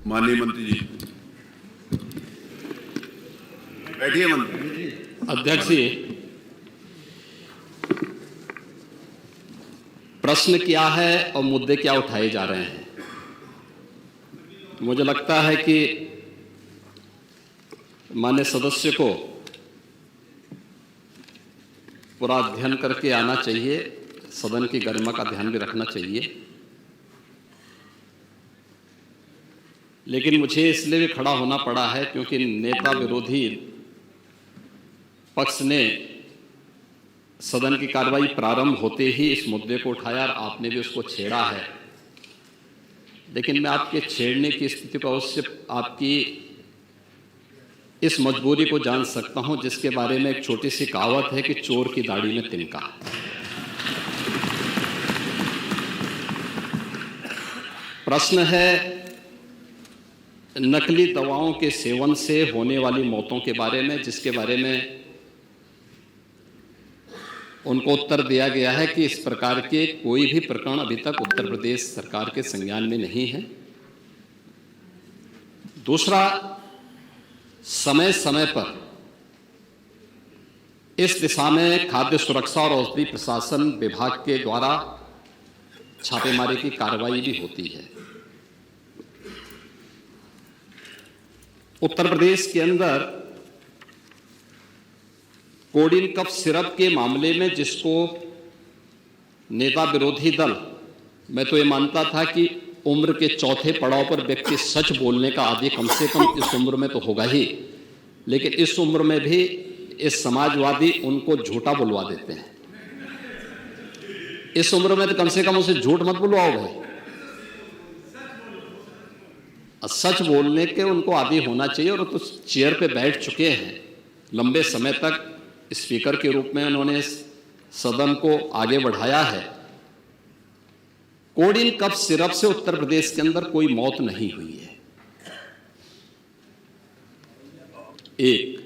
माननीय मंत्री जी बैठिए। मंत्री अध्यक्ष जी, प्रश्न क्या है और मुद्दे क्या उठाए जा रहे हैं? मुझे लगता है कि माननीय सदस्य को पूरा अध्ययन करके आना चाहिए, सदन की गरिमा का ध्यान भी रखना चाहिए। लेकिन मुझे इसलिए भी खड़ा होना पड़ा है क्योंकि नेता विरोधी पक्ष ने सदन की कार्रवाई प्रारंभ होते ही इस मुद्दे को उठाया और आपने भी उसको छेड़ा है। लेकिन मैं आपके छेड़ने की स्थिति को अवश्य आपकी इस मजबूरी को जान सकता हूं, जिसके बारे में एक छोटी सी कहावत है कि चोर की दाढ़ी में तिनका। प्रश्न है नकली दवाओं के सेवन से होने वाली मौतों के बारे में, जिसके बारे में उनको उत्तर दिया गया है कि इस प्रकार के कोई भी प्रकरण अभी तक उत्तर प्रदेश सरकार के संज्ञान में नहीं है। दूसरा, समय समय पर इस दिशा में खाद्य सुरक्षा और औषधि प्रशासन विभाग के द्वारा छापेमारी की कार्रवाई भी होती है। उत्तर प्रदेश के अंदर कोडिन कफ सिरप के मामले में, जिसको नेता विरोधी दल, मैं तो ये मानता था कि उम्र के चौथे पड़ाव पर व्यक्ति सच बोलने का आदि कम से कम इस उम्र में तो होगा ही, लेकिन इस उम्र में भी इस समाजवादी उनको झूठा बुलवा देते हैं। इस उम्र में तो कम से कम उसे झूठ मत बुलवाओ भाई, सच बोलने के उनको आदी होना चाहिए। और तो चेयर पे बैठ चुके हैं लंबे समय तक, स्पीकर के रूप में उन्होंने सदन को आगे बढ़ाया है। कोडिन कफ सिरप से उत्तर प्रदेश के अंदर कोई मौत नहीं हुई है। एक।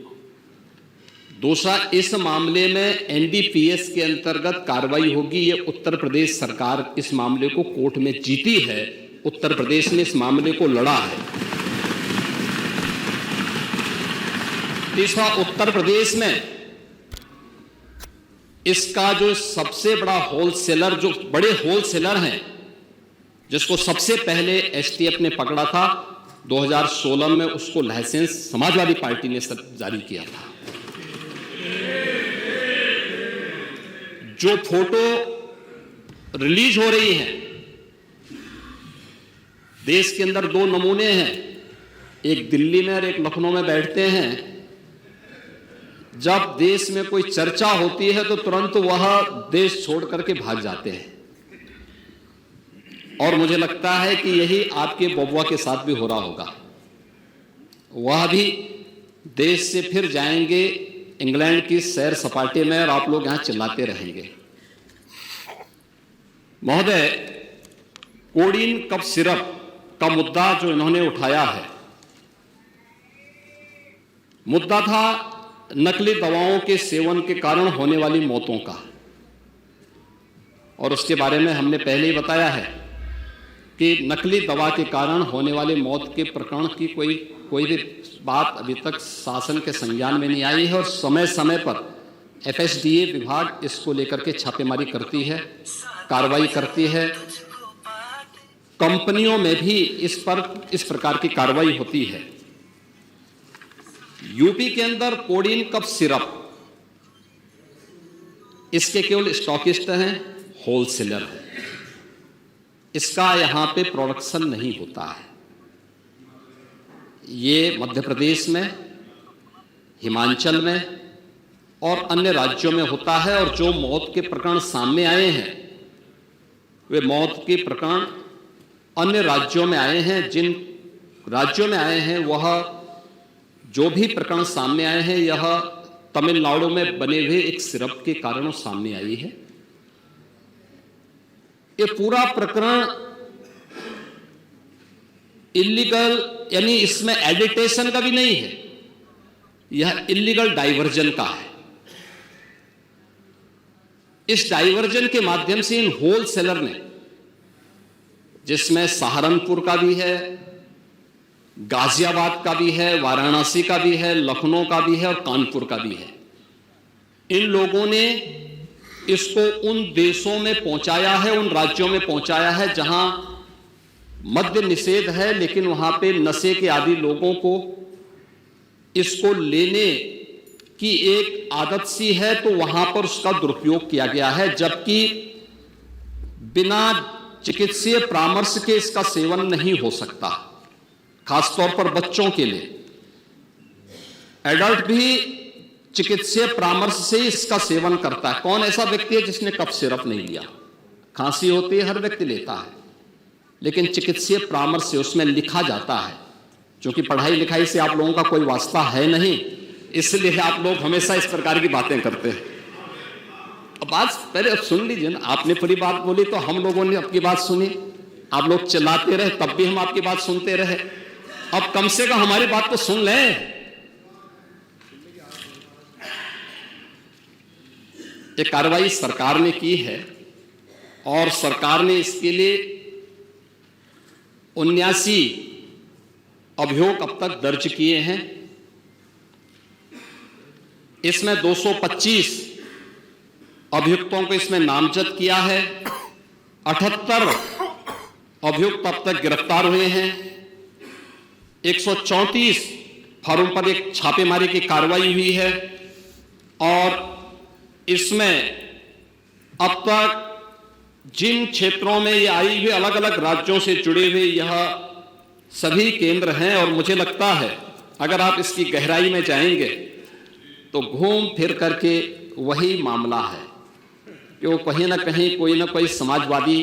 दूसरा, इस मामले में एनडीपीएस के अंतर्गत कार्रवाई होगी। ये उत्तर प्रदेश सरकार इस मामले को कोर्ट में जीती है, उत्तर प्रदेश ने इस मामले को लड़ा है। तीसरा, उत्तर प्रदेश में इसका जो सबसे बड़ा होलसेलर, जो बड़े होलसेलर हैं, जिसको सबसे पहले एसटीएफ ने पकड़ा था 2016 में, उसको लाइसेंस समाजवादी पार्टी ने जारी किया था। जो फोटो रिलीज हो रही है, देश के अंदर दो नमूने हैं, एक दिल्ली में और एक लखनऊ में बैठते हैं। जब देश में कोई चर्चा होती है तो तुरंत वह देश छोड़ करके भाग जाते हैं। और मुझे लगता है कि यही आपके बबुआ के साथ भी हो रहा होगा। वह भी देश से फिर जाएंगे इंग्लैंड की सैर सपाटे में और आप लोग यहां चिल्लाते रहेंगे। महोदय, कोडिन कफ सिरप का मुद्दा जो इन्होंने उठाया है, मुद्दा था नकली दवाओं के सेवन के कारण होने वाली मौतों का। और उसके बारे में हमने पहले ही बताया है कि नकली दवा के कारण होने वाली मौत के प्रकरण की कोई भी बात अभी तक शासन के संज्ञान में नहीं आई है। और समय समय पर एफएसडीए विभाग इसको लेकर के छापेमारी करती है, कार्रवाई करती है। कंपनियों में भी इस प्रकार की कार्रवाई होती है। यूपी के अंदर कोडिन कफ सिरप, इसके केवल स्टॉकिस्ट हैं, होलसेलर हैं। इसका यहां पे प्रोडक्शन नहीं होता है। ये मध्य प्रदेश में, हिमाचल में और अन्य राज्यों में होता है। और जो मौत के प्रकरण सामने आए हैं, वे मौत के प्रकरण अन्य राज्यों में आए हैं। जिन राज्यों में आए हैं, वह जो भी प्रकरण सामने आए हैं, यह तमिलनाडु में बने हुए एक सिरप के कारण सामने आई है। ये पूरा प्रकरण इलीगल, यानी इसमें एडिटेशन का भी नहीं है, यह इलीगल डाइवर्जन का है। इस डाइवर्जन के माध्यम से इन होलसेलर ने, जिसमें सहारनपुर का भी है, गाजियाबाद का भी है, वाराणसी का भी है, लखनऊ का भी है और कानपुर का भी है। इन लोगों ने इसको उन देशों में पहुंचाया है, उन राज्यों में पहुंचाया है जहां मद्य निषेध है, लेकिन वहां पे नशे के आदी लोगों को इसको लेने की एक आदत सी है, तो वहां पर उसका दुरुपयोग किया गया है, जबकि बिना चिकित्सीय परामर्श के इसका सेवन नहीं हो सकता, खासतौर पर बच्चों के लिए। एडल्ट भी चिकित्सीय परामर्श से इसका सेवन करता है। कौन ऐसा व्यक्ति है जिसने कफ सिरप नहीं लिया? खांसी होती है, हर व्यक्ति लेता है, लेकिन चिकित्सीय परामर्श से उसमें लिखा जाता है। क्योंकि पढ़ाई लिखाई से आप लोगों का कोई वास्ता है नहीं, इसलिए आप लोग हमेशा इस प्रकार की बातें करते हैं। अब बात पहले अब सुन लीजिए ना, आपने पूरी बात बोली तो हम लोगों ने आपकी बात सुनी, आप लोग चिल्लाते रहे तब भी हम आपकी बात सुनते रहे। अब कम से कम हमारी बात तो सुन लें। ये कार्रवाई सरकार ने की है और सरकार ने इसके लिए 79 अभियोग अब तक दर्ज किए हैं। इसमें 225 अभियुक्तों को इसमें नामजद किया है। 78 अभियुक्त अब तक गिरफ्तार हुए हैं। 134 फर्म पर एक छापेमारी की कार्रवाई हुई है और इसमें अब तक जिन क्षेत्रों में ये आई हुई अलग अलग राज्यों से जुड़े हुए यह सभी केंद्र हैं और मुझे लगता है अगर आप इसकी गहराई में जाएंगे तो घूम फिर करके वही मामला है कि वो कहीं ना कोई समाजवादी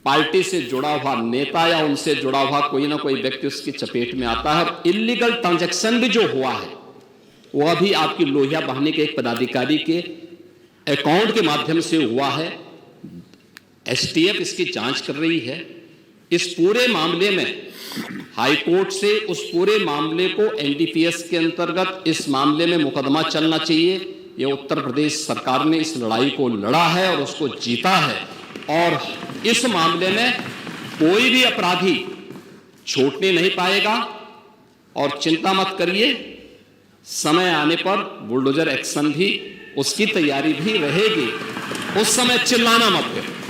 पार्टी से जुड़ा हुआ नेता या उनसे जुड़ा हुआ कोई ना कोई व्यक्ति उसकी चपेट में आता है। और इलीगल ट्रांजैक्शन भी जो हुआ है वह भी आपकी लोहिया बहाने के एक पदाधिकारी के अकाउंट के माध्यम से हुआ है। एसटीएफ इसकी जांच कर रही है। इस पूरे मामले में हाईकोर्ट से उस पूरे मामले को एनडीपीएस के अंतर्गत इस मामले में मुकदमा चलना चाहिए। यह उत्तर प्रदेश सरकार ने इस लड़ाई को लड़ा है और उसको जीता है और इस मामले में कोई भी अपराधी छूटने नहीं पाएगा। और चिंता मत करिए, समय आने पर बुलडोजर एक्शन भी उसकी तैयारी भी रहेगी। उस समय चिल्लाना मत करो।